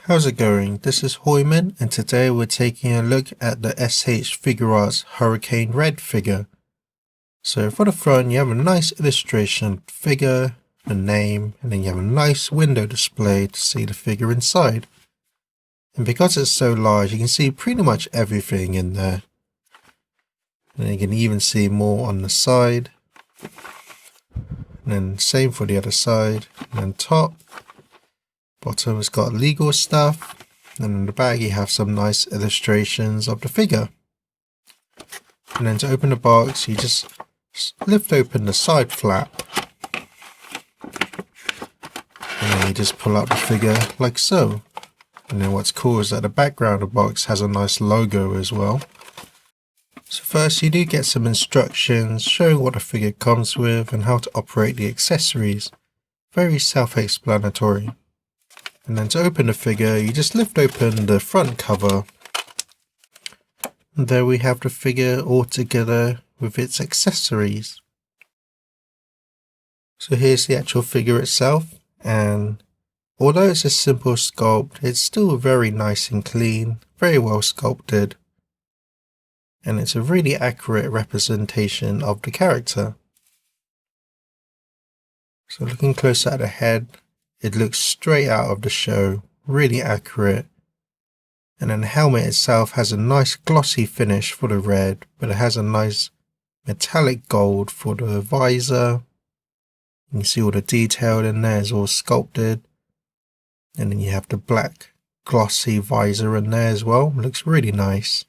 How's it going? This is Hoiman, and today we're taking a look at the S.H.Figuarts Hurricane Red figure. So for the front you have a nice illustration figure, the name, and then you have a nice window display to see the figure inside. And because it's so large you can see pretty much everything in there. And you can even see more on the side. And then same for the other side. And then top. Bottom has got legal stuff, and in the back you have some nice illustrations of the figure. And then to open the box you just lift open the side flap, and then you just pull out the figure like so. And then what's cool is that the background of the box has a nice logo as well. So first you do get some instructions showing what the figure comes with and how to operate the accessories. Very self-explanatory. And then to open the figure, you just lift open the front cover. And there we have the figure all together with its accessories. So here's the actual figure itself, and although it's a simple sculpt, it's still very nice and clean, very well sculpted. And it's a really accurate representation of the character. So looking closer at the head, it looks straight out of the show, really accurate. And then the helmet itself has a nice glossy finish for the red, but it has a nice metallic gold for the visor. You can see all the detail in there is all sculpted. And then you have the black glossy visor in there as well, it looks really nice.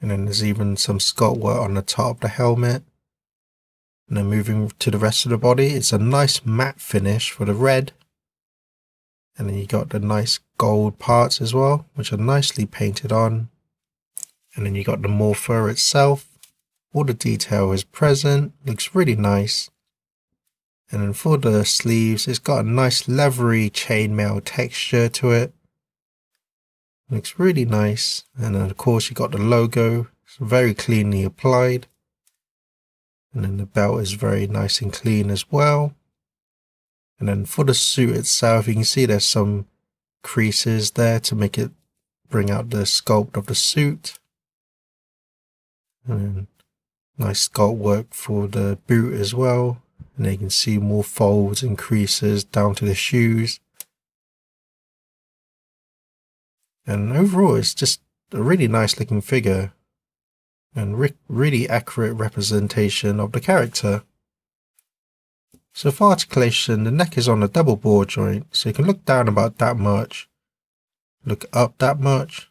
And then there's even some sculpt work on the top of the helmet. And then moving to the rest of the body, it's a nice matte finish for the red. And then you got the nice gold parts as well, which are nicely painted on. And then you got the morpher itself. All the detail is present, looks really nice. And then for the sleeves, it's got a nice leathery chainmail texture to it. Looks really nice. And then of course you got the logo, it's very cleanly applied. And then the belt is very nice and clean as well. And then for the suit itself, you can see there's some creases there to make it bring out the sculpt of the suit. And then nice sculpt work for the boot as well. And you can see more folds and creases down to the shoes. And overall it's just a really nice looking figure. And really accurate representation of the character. So for articulation, the neck is on a double ball joint, so you can look down about that much, look up that much,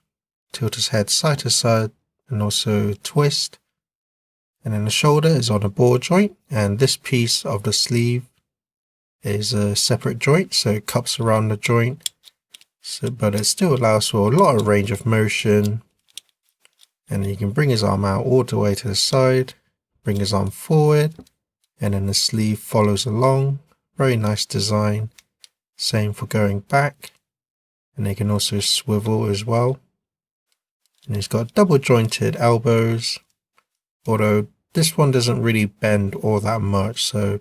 tilt his head side to side, and also twist. And then the shoulder is on a ball joint, and this piece of the sleeve is a separate joint, so it cups around the joint. But it still allows for a lot of range of motion. And you can bring his arm out all the way to the side, bring his arm forward, and then the sleeve follows along. Very nice design. Same for going back. And they can also swivel as well. And he's got double jointed elbows, although this one doesn't really bend all that much, so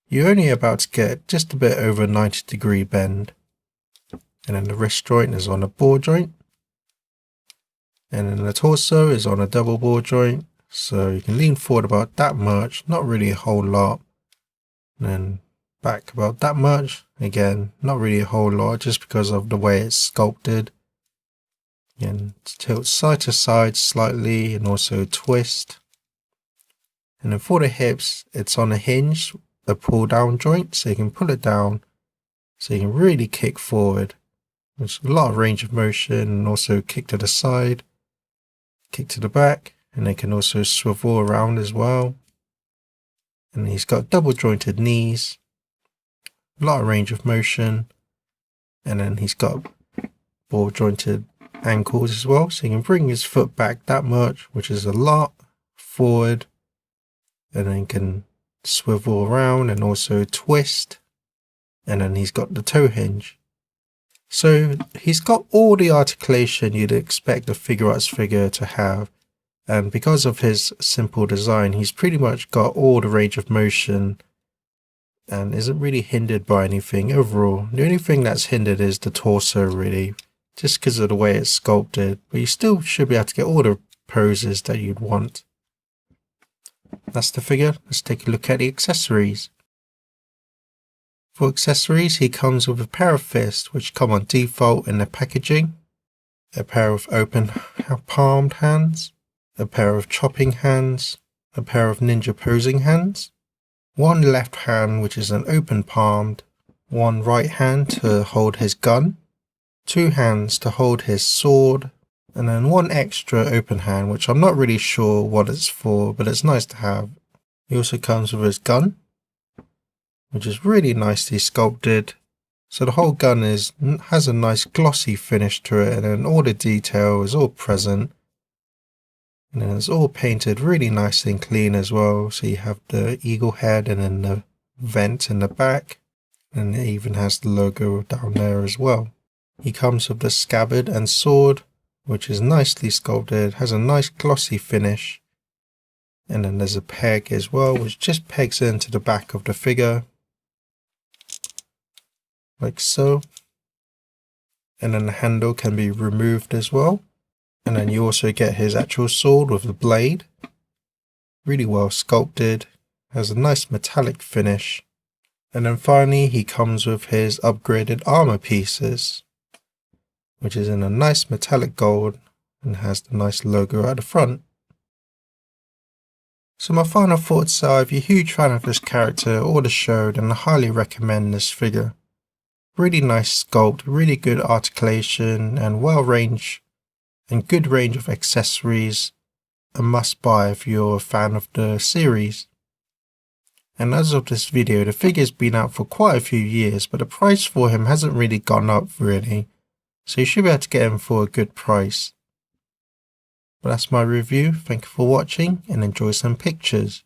you're only about to get just a bit over 90-degree bend. And then the wrist joint is on a ball joint. And then the torso is on a double ball joint, so you can lean forward about that much, not really a whole lot. And then back about that much, again, not really a whole lot, just because of the way it's sculpted. Again, tilt side to side slightly and also twist. And then for the hips, it's on a hinge, a pull down joint, so you can pull it down, so you can really kick forward. There's a lot of range of motion, and also kick to the side. Kick to the back, and they can also swivel around as well. And he's got double jointed knees, a lot of range of motion, and then he's got ball jointed ankles as well, so he can bring his foot back that much, which is a lot, forward, and then he can swivel around and also twist. And then he's got the toe hinge. So he's got all the articulation you'd expect a Figuarts figure to have, and because of his simple design, he's pretty much got all the range of motion and isn't really hindered by anything overall. The only thing that's hindered is the torso really, just because of the way it's sculpted, but you still should be able to get all the poses that you'd want. That's the figure. Let's take a look at the accessories. For accessories, he comes with a pair of fists which come on default in the packaging, a pair of open palmed hands, a pair of chopping hands, a pair of ninja posing hands, one left hand which is an open palmed, one right hand to hold his gun, two hands to hold his sword, and then one extra open hand which I'm not really sure what it's for, but it's nice to have. He also comes with his gun, which is really nicely sculpted. So the whole gun has a nice glossy finish to it, and then all the detail is all present. And then it's all painted really nice and clean as well. So you have the eagle head and then the vent in the back. And it even has the logo down there as well. He comes with the scabbard and sword, which is nicely sculpted, has a nice glossy finish. And then there's a peg as well, which just pegs into the back of the figure. Like so. And then the handle can be removed as well. And then you also get his actual sword with the blade. Really well sculpted. Has a nice metallic finish. And then finally he comes with his upgraded armor pieces, which is in a nice metallic gold and has the nice logo at the front. So my final thoughts are, if you're a huge fan of this character or the show, then I highly recommend this figure. Really nice sculpt, really good articulation and good range of accessories. A must buy if you're a fan of the series. And as of this video, the figure's been out for quite a few years, but the price for him hasn't really gone up really. So you should be able to get him for a good price. But that's my review. Thank you for watching and enjoy some pictures.